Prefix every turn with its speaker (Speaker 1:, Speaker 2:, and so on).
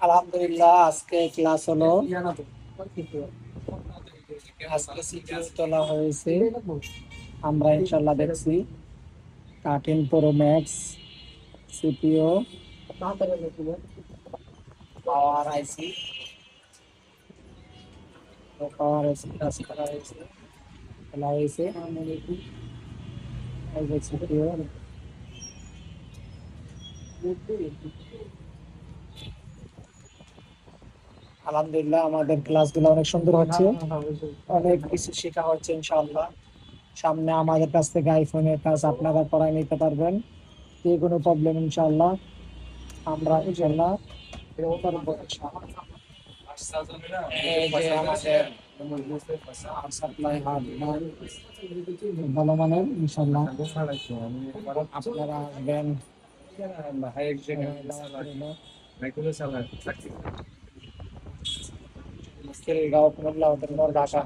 Speaker 1: আলহামদুলিল্লাহ, আজকে ক্লাস হলো। আজকে সিপিইউ তোলা হয়েছে। আমরা ইনশাল্লাহ দেখছি 13 প্রো ম্যাক্স সিপিইউ, পাওয়ার আইসি, পাওয়ার আইসি ক্লাস করা হয়েছে, তোলা হয়েছে। এই যে সিপিইউ, আলহামদুলিল্লাহ আমাদের ক্লাসগুলো অনেক সুন্দর হচ্ছে, অনেক কিছু শেখা হচ্ছে ইনশাআল্লাহ। সামনে আমাদের কাছ থেকে আইফোনের কাজ আপনারা করায় নিতে পারবেন, যে কোনো প্রবলেম ইনশাআল্লাহ আমরা ইনশাআল্লাহ করবো ইনশাআল্লাহ। এই যে আমাদের সাপ্লাই হার্ডওয়্যার ভালো মানের ইনশাআল্লাহ, আপনারা আসবেন। খিলগাঁও, কুমিল্লা, ঢাকা।